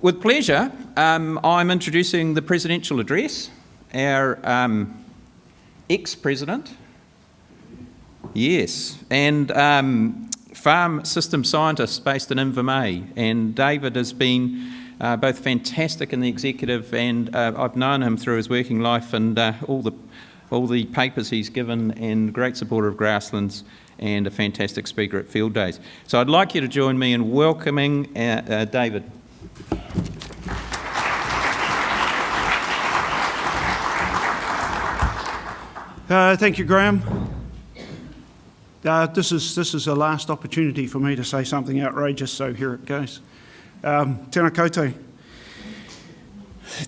With pleasure, I'm introducing the presidential address. Our ex-president, yes, and farm system scientist based in Invermay, and David has been both fantastic in the executive, and I've known him through his working life and all the papers he's given, and great supporter of grasslands and a fantastic speaker at field days. So I'd like you to join me in welcoming David. Thank you, Graham. This is the last opportunity for me to say something outrageous, so here it goes. Tēnā koutou.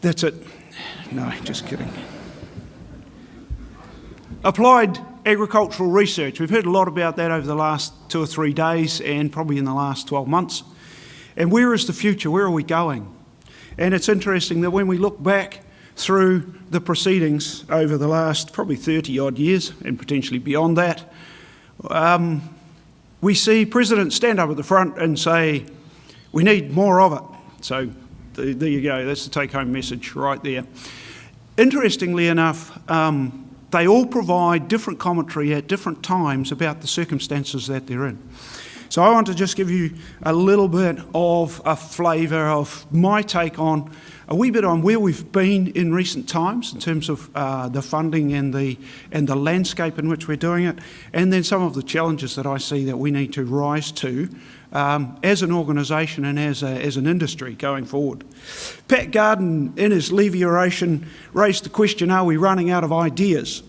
That's it. No, just kidding. Applied agricultural research. We've heard a lot about that over the last 2 or 3 days and probably in the last 12 months. And where is the future? Where are we going? And it's interesting that when we look back through the proceedings over the last probably 30 odd years and potentially beyond that, we see presidents stand up at the front and say, we need more of it. So there you go, that's the take-home message right there. Interestingly enough, they all provide different commentary at different times about the circumstances that they're in. So I want to just give you a little bit of a flavour of my take on a wee bit on where we've been in recent times in terms of the funding and the landscape in which we're doing it, and then some of the challenges that I see that we need to rise to as an organisation and as an industry going forward. Pat Garden, in his Levy oration, raised the question, are we running out of ideas?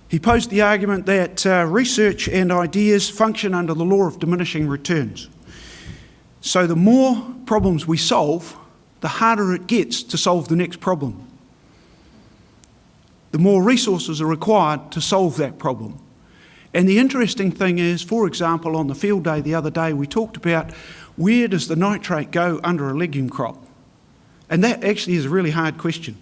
He posed the argument that research and ideas function under the law of diminishing returns. So the more problems we solve, the harder it gets to solve the next problem. The more resources are required to solve that problem. And the interesting thing is, for example, on the field day the other day, we talked about where does the nitrate go under a legume crop? And that actually is a really hard question.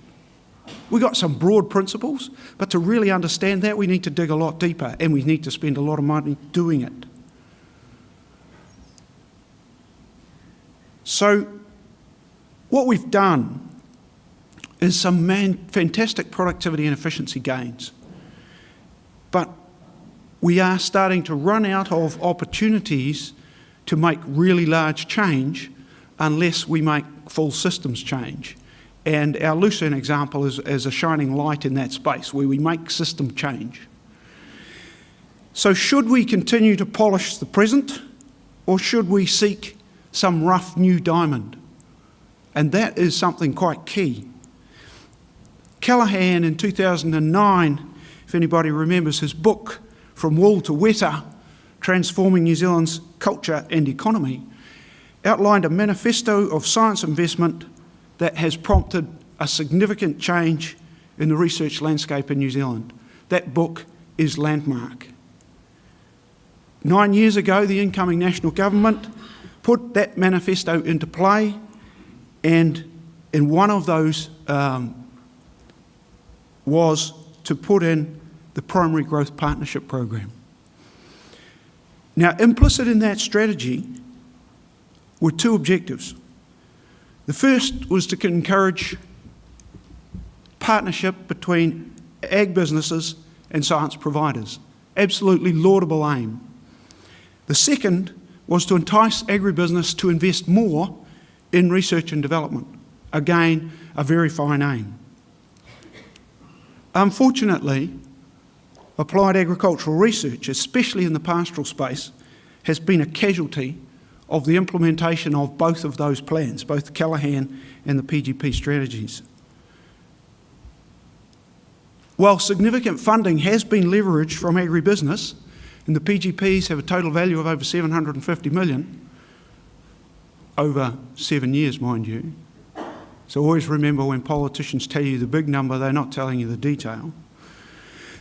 We've got some broad principles, but to really understand that, we need to dig a lot deeper and we need to spend a lot of money doing it. So what we've done is some fantastic productivity and efficiency gains, but we are starting to run out of opportunities to make really large change unless we make full systems change. And our Lucerne example is a shining light in that space where we make system change. So should we continue to polish the present, or should we seek some rough new diamond? And that is something quite key. Callaghan in 2009, if anybody remembers his book, From Wool to Weta, Transforming New Zealand's Culture and Economy, outlined a manifesto of science investment that has prompted a significant change in the research landscape in New Zealand. That book is landmark. 9 years ago, the incoming national government put that manifesto into play, and in one of those was to put in the Primary Growth Partnership Program. Now, implicit in that strategy were 2 objectives. The first was to encourage partnership between ag businesses and science providers. Absolutely laudable aim. The second was to entice agribusiness to invest more in research and development. Again, a very fine aim. Unfortunately, applied agricultural research, especially in the pastoral space, has been a casualty of the implementation of both of those plans, both the Callaghan and the PGP strategies. While significant funding has been leveraged from agribusiness, and the PGPs have a total value of over 750 million, over 7 years, mind you. So always remember, when politicians tell you the big number, they're not telling you the detail.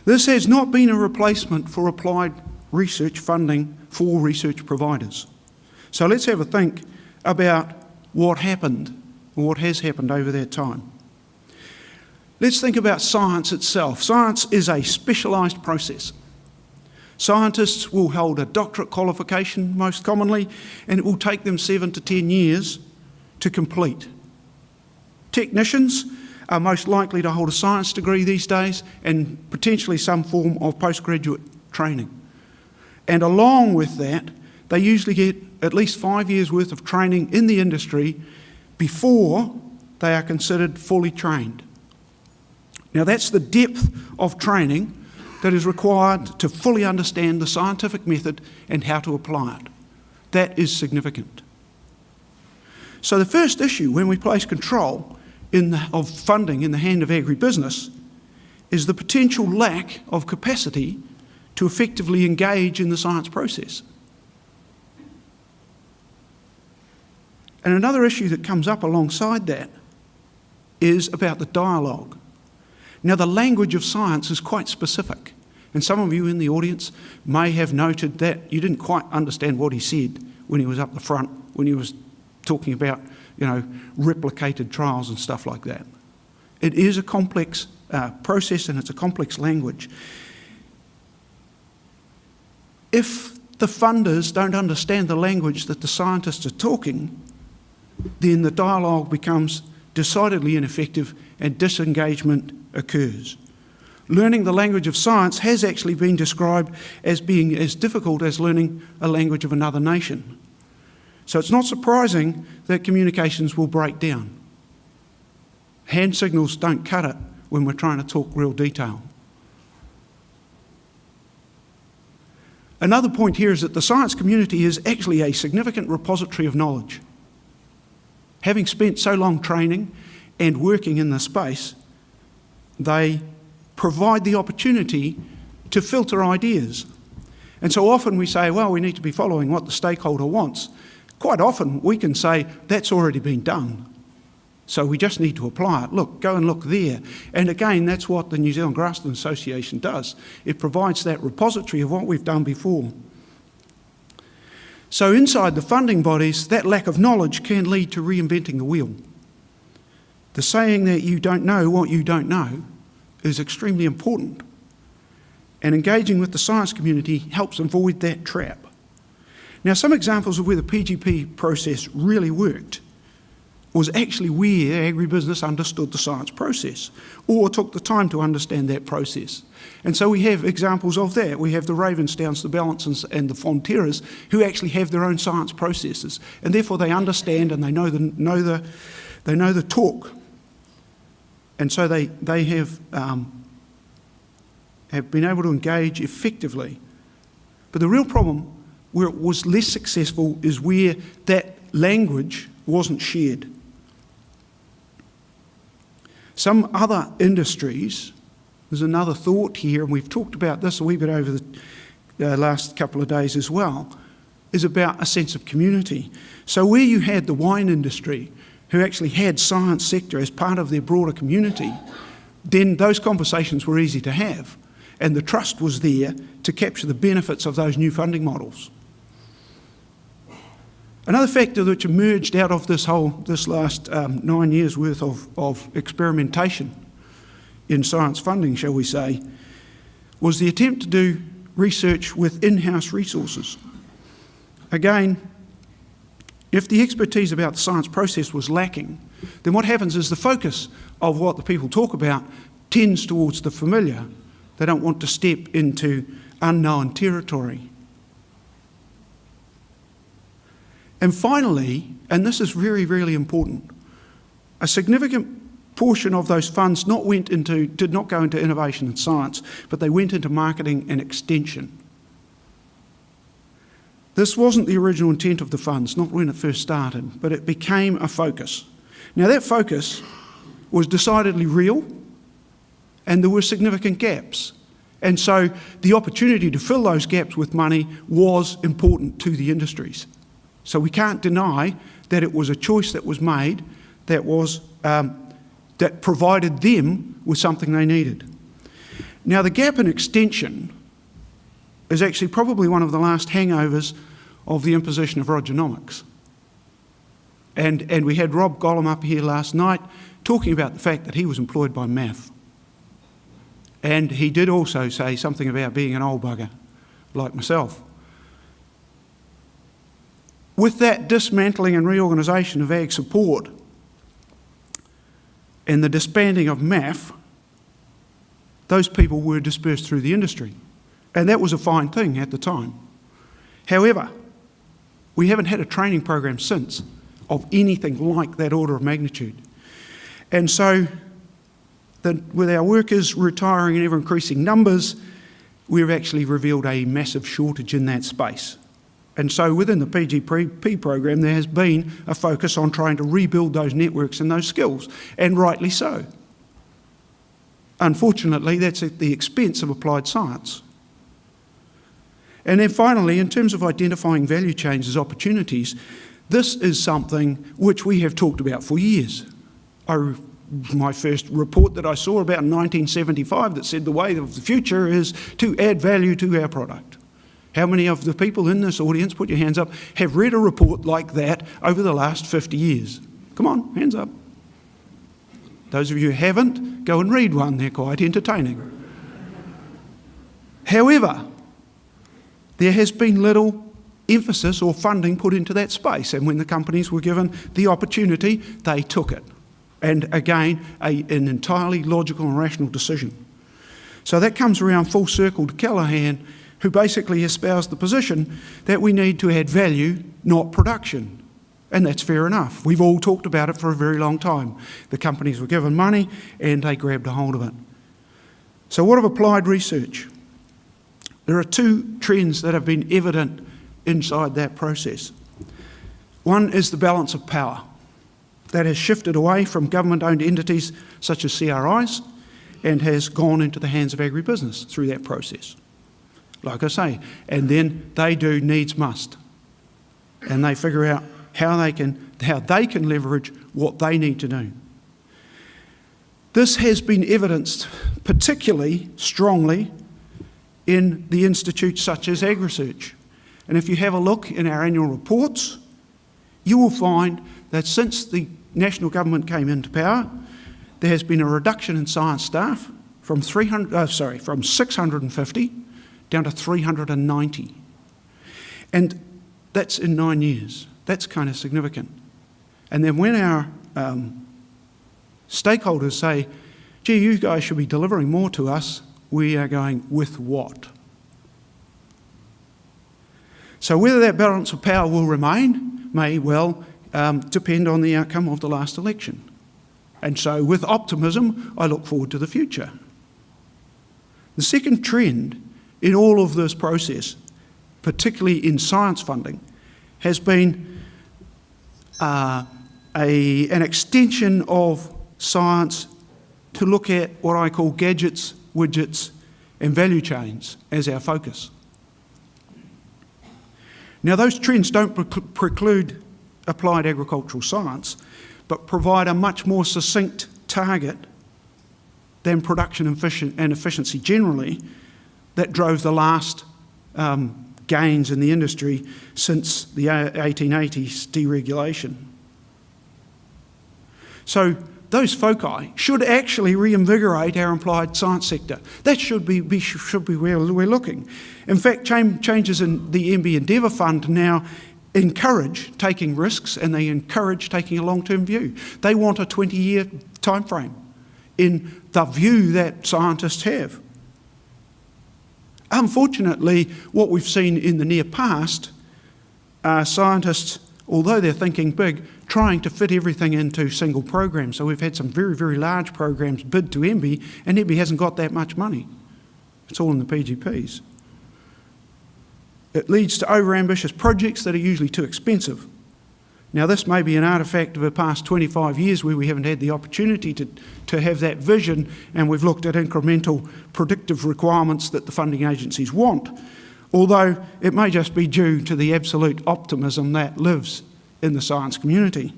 This has not been a replacement for applied research funding for research providers. So let's have a think about what happened, or what has happened over that time. Let's think about science itself. Science is a specialised process. Scientists will hold a doctorate qualification most commonly, and it will take them 7 to 10 years to complete. Technicians are most likely to hold a science degree these days and potentially some form of postgraduate training. And along with that, they usually get at least 5 years' worth of training in the industry before they are considered fully trained. Now that's the depth of training that is required to fully understand the scientific method and how to apply it. That is significant. So the first issue when we place control of funding in the hand of agribusiness is the potential lack of capacity to effectively engage in the science process. And another issue that comes up alongside that is about the dialogue. Now, the language of science is quite specific, and some of you in the audience may have noted that you didn't quite understand what he said when he was up the front, when he was talking about, replicated trials and stuff like that. It is a complex process and it's a complex language. If the funders don't understand the language that the scientists are talking, then the dialogue becomes decidedly ineffective and disengagement occurs. Learning the language of science has actually been described as being as difficult as learning a language of another nation. So it's not surprising that communications will break down. Hand signals don't cut it when we're trying to talk real detail. Another point here is that the science community is actually a significant repository of knowledge. Having spent so long training and working in the space, they provide the opportunity to filter ideas. And so often we say, well, we need to be following what the stakeholder wants. Quite often we can say, that's already been done. So we just need to apply it. Look, go and look there. And again, that's what the New Zealand Grassland Association does. It provides that repository of what we've done before. So inside the funding bodies, that lack of knowledge can lead to reinventing the wheel. The saying that you don't know what you don't know is extremely important. And engaging with the science community helps avoid that trap. Now, some examples of where the PGP process really worked was actually where agribusiness understood the science process or took the time to understand that process. And so we have examples of that. We have the Ravensdowns, the Balancers and the Fonterras who actually have their own science processes, and therefore they understand and they know the talk. And so they have been able to engage effectively. But the real problem where it was less successful is where that language wasn't shared. Some other industries, there's another thought here, and we've talked about this a wee bit over the last couple of days as well, is about a sense of community. So where you had the wine industry, who actually had science sector as part of their broader community, then those conversations were easy to have, and the trust was there to capture the benefits of those new funding models. Another factor which emerged out of this last 9 years worth of experimentation in science funding, shall we say, was the attempt to do research with in-house resources. Again, if the expertise about the science process was lacking, then what happens is the focus of what the people talk about tends towards the familiar. They don't want to step into unknown territory. And finally, and this is very, really important, a significant portion of those funds did not go into innovation and science, but they went into marketing and extension. This wasn't the original intent of the funds, not when it first started, but it became a focus. Now that focus was decidedly real, and there were significant gaps. And so the opportunity to fill those gaps with money was important to the industries. So we can't deny that it was a choice that was made that provided them with something they needed. Now the gap in extension is actually probably one of the last hangovers of the imposition of Rogernomics. And we had Rob Gollum up here last night talking about the fact that he was employed by MAF. And he did also say something about being an old bugger, like myself. with that dismantling and reorganisation of ag support and the disbanding of MAF, those people were dispersed through the industry. And that was a fine thing at the time. However, we haven't had a training program since of anything like that order of magnitude. And so, with our workers retiring in ever-increasing numbers, we've actually revealed a massive shortage in that space. And so within the PGP program, there has been a focus on trying to rebuild those networks and those skills, and rightly so. Unfortunately, that's at the expense of applied science. And then finally, in terms of identifying value chains as opportunities, this is something which we have talked about for years. My first report that I saw about in 1975 that said the way of the future is to add value to our product. How many of the people in this audience, put your hands up, have read a report like that over the last 50 years? Come on, hands up. Those of you who haven't, go and read one, they're quite entertaining. However, there has been little emphasis or funding put into that space, and when the companies were given the opportunity, they took it. And again, an entirely logical and rational decision. So that comes around full circle to Callaghan, who basically espoused the position that we need to add value, not production. And that's fair enough. We've all talked about it for a very long time. The companies were given money and they grabbed a hold of it. So what of applied research? There are two trends that have been evident inside that process. One is the balance of power. That has shifted away from government-owned entities such as CRIs and has gone into the hands of agribusiness through that process. Like I say, and then they do needs must. And they figure out how they can leverage what they need to do. This has been evidenced particularly strongly in the institutes such as AgResearch. And if you have a look in our annual reports, you will find that since the national government came into power, there has been a reduction in science staff from 650 down to 390. And that's in 9 years. That's kind of significant. And then when our stakeholders say, gee, you guys should be delivering more to us, we are going, with what? So whether that balance of power will remain may well depend on the outcome of the last election. And so with optimism, I look forward to the future. The second trend in all of this process, particularly in science funding, has been an extension of science to look at what I call gadgets, widgets, and value chains as our focus. Now, those trends don't preclude applied agricultural science, but provide a much more succinct target than production and efficiency generally that drove the last gains in the industry since the 1880s deregulation. So those foci should actually reinvigorate our applied science sector. That should be where we're looking. In fact, changes in the MB Endeavour Fund now encourage taking risks, and they encourage taking a long-term view. They want a 20-year time frame in the view that scientists have. Unfortunately, what we've seen in the near past are scientists, although they're thinking big, trying to fit everything into single programs. So we've had some very, very large programs bid to MB, and MB hasn't got that much money. It's all in the PGPs. It leads to overambitious projects that are usually too expensive. Now, this may be an artefact of the past 25 years where we haven't had the opportunity to have that vision, and we've looked at incremental predictive requirements that the funding agencies want, although it may just be due to the absolute optimism that lives in the science community.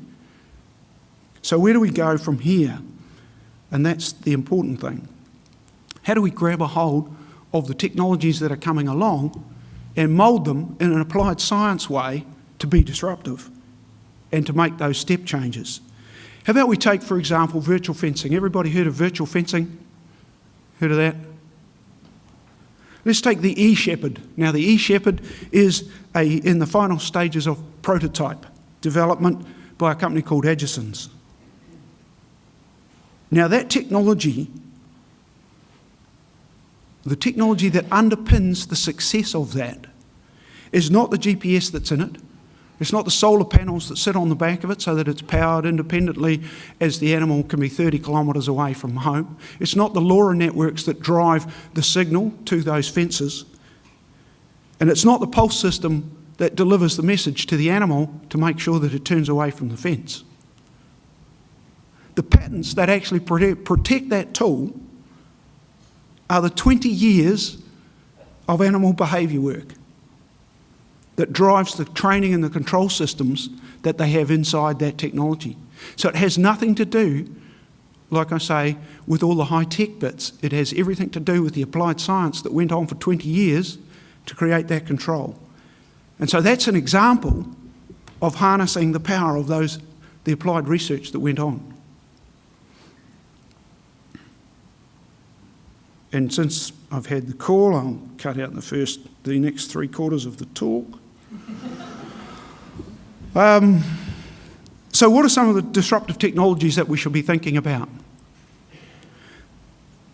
So where do we go from here? And that's the important thing. How do we grab a hold of the technologies that are coming along and mould them in an applied science way to be disruptive and to make those step changes? How about we take, for example, virtual fencing? Everybody heard of virtual fencing? Heard of that? Let's take the E-Shepherd. Now, the E-Shepherd is in the final stages of prototype development by a company called Agisons. Now, that technology, the technology that underpins the success of that, is not the GPS that's in it. It's not the solar panels that sit on the back of it so that it's powered independently as the animal can be 30 kilometres away from home. It's not the LoRa networks that drive the signal to those fences. And it's not the pulse system that delivers the message to the animal to make sure that it turns away from the fence. The patents that actually protect that tool are the 20 years of animal behaviour work that drives the training and the control systems that they have inside that technology. So it has nothing to do, like I say, with all the high-tech bits. It has everything to do with the applied science that went on for 20 years to create that control. And so that's an example of harnessing the power of the applied research that went on. And since I've had the call, I'll cut out the next 3/4 of the talk. So what are some of the disruptive technologies that we should be thinking about?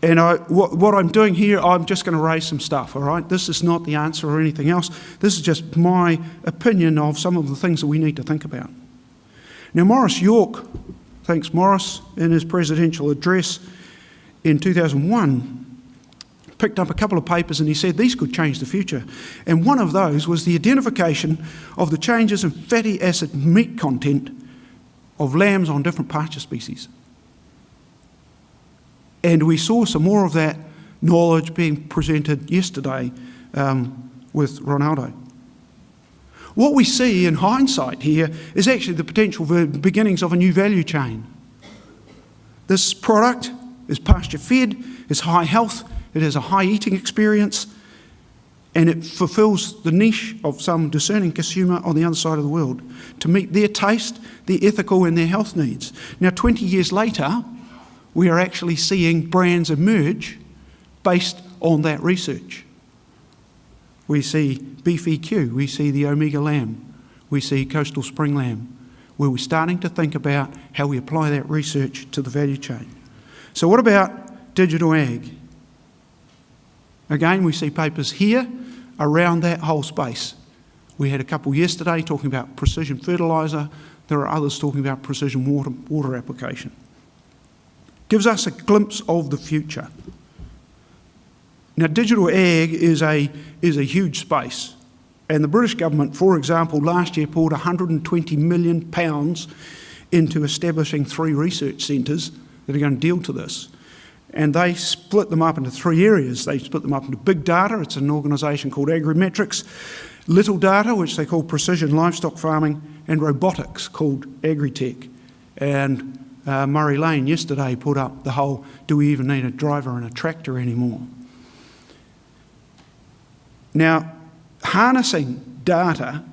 And what I'm doing here, I'm just going to raise some stuff, all right? This is not the answer or anything else. This is just my opinion of some of the things that we need to think about. Now, Maurice York, thanks Maurice, in his presidential address in 2001, picked up a couple of papers and he said these could change the future. And one of those was the identification of the changes in fatty acid meat content of lambs on different pasture species. And we saw some more of that knowledge being presented yesterday with Ronaldo. What we see in hindsight here is actually the potential beginnings of a new value chain. This product is pasture fed, it's high health, it has a high eating experience, and it fulfills the niche of some discerning consumer on the other side of the world to meet their taste, their ethical and their health needs. Now, 20 years later, we are actually seeing brands emerge based on that research. We see Beef EQ, we see the Omega lamb, we see Coastal Spring lamb, where we're starting to think about how we apply that research to the value chain. So what about digital ag? Again, we see papers here around that whole space. We had a couple yesterday talking about precision fertiliser. There are others talking about precision water application. Gives us a glimpse of the future. Now, digital ag is a huge space. And the British government, for example, last year poured £120 million into establishing 3 research centres that are going to deal to this. And they split them up into 3 areas. They split them up into big data, it's an organisation called Agrimetrics, little data, which they call precision livestock farming, and robotics called Agritech. And Murray Lane yesterday put up the whole, do we even need a driver in a tractor anymore? Now, harnessing data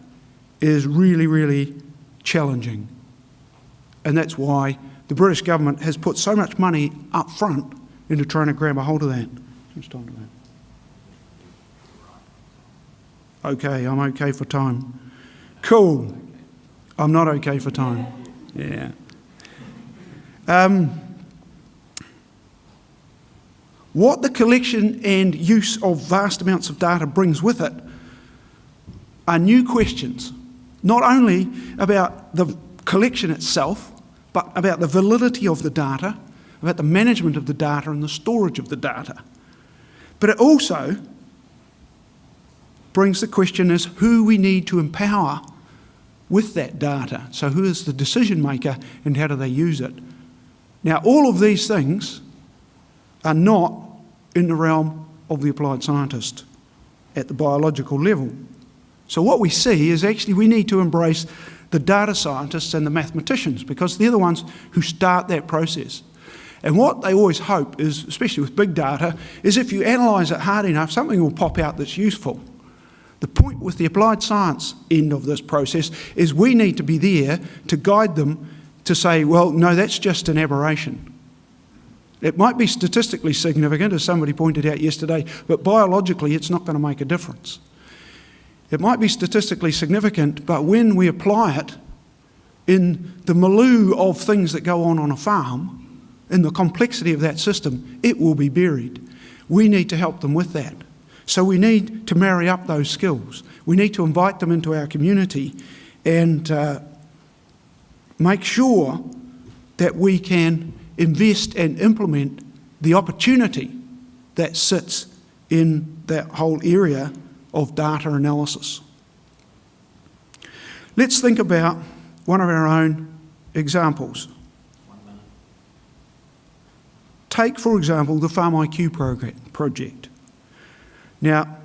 is really, really challenging. And that's why the British government has put so much money up front into trying to grab a hold of that. Just on to that. Okay, I'm okay for time. Cool. I'm not okay for time. Yeah. What the collection and use of vast amounts of data brings with it are new questions, not only about the collection itself, but about the validity of the data, about the management of the data and the storage of the data. But it also brings the question as who we need to empower with that data. So who is the decision maker and how do they use it? Now, all of these things are not in the realm of the applied scientist at the biological level. So what we see is actually we need to embrace the data scientists and the mathematicians because they're the ones who start that process. And what they always hope is, especially with big data, is if you analyse it hard enough, something will pop out that's useful. The point with the applied science end of this process is we need to be there to guide them to say, well, no, that's just an aberration. It might be statistically significant, as somebody pointed out yesterday, but biologically it's not going to make a difference. It might be statistically significant, but when we apply it in the milieu of things that go on a farm, in the complexity of that system, it will be buried. We need to help them with that. So we need to marry up those skills. We need to invite them into our community and make sure that we can invest and implement the opportunity that sits in that whole area of data analysis. Let's think about one of our own examples. Take, for example, the Farm IQ project. Now,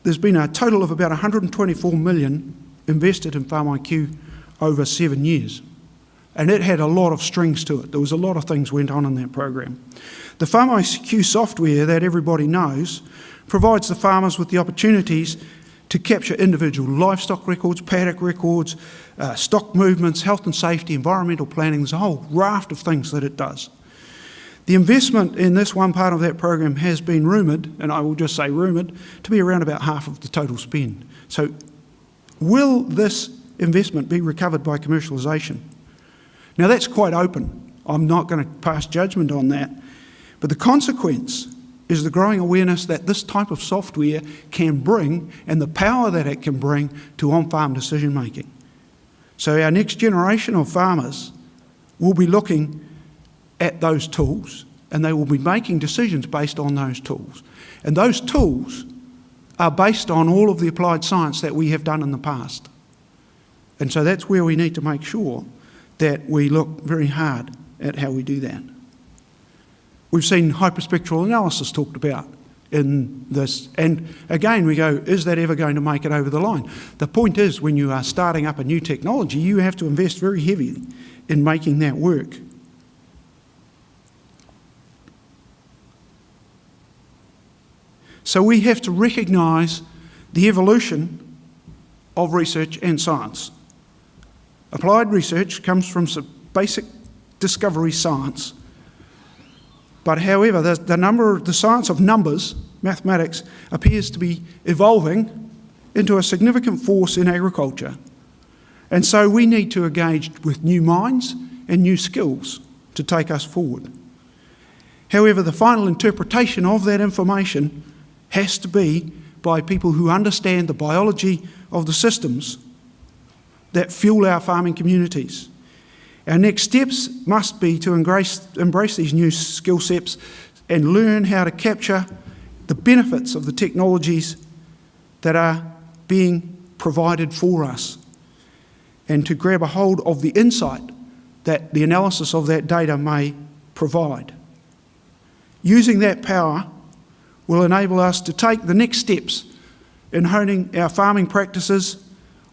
there's been a total of about 124 million invested in Farm IQ over 7 years. And it had a lot of strings to it. There was a lot of things went on in that program. The Farm IQ software that everybody knows provides the farmers with the opportunities to capture individual livestock records, paddock records, stock movements, health and safety, environmental planning. There's a whole raft of things that it does. The investment in this one part of that program has been rumoured, and I will just say rumoured, to be around about half of the total spend. So will this investment be recovered by commercialisation? Now that's quite open. I'm not going to pass judgment on that. But the consequence is the growing awareness that this type of software can bring and the power that it can bring to on-farm decision making. So our next generation of farmers will be looking at those tools and they will be making decisions based on those tools. And those tools are based on all of the applied science that we have done in the past. And so that's where we need to make sure that we look very hard at how we do that. We've seen hyperspectral analysis talked about in this, and again we go, is that ever going to make it over the line? The point is, when you are starting up a new technology, you have to invest very heavily in making that work. So we have to recognise the evolution of research and science. Applied research comes from some basic discovery science. But however, the science of numbers, mathematics, appears to be evolving into a significant force in agriculture. And so we need to engage with new minds and new skills to take us forward. However, the final interpretation of that information has to be by people who understand the biology of the systems that fuel our farming communities. Our next steps must be to embrace these new skill sets and learn how to capture the benefits of the technologies that are being provided for us, and to grab a hold of the insight that the analysis of that data may provide. Using that power will enable us to take the next steps in honing our farming practices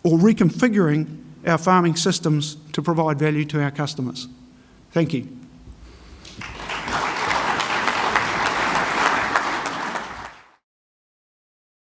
or reconfiguring our farming systems to provide value to our customers. Thank you.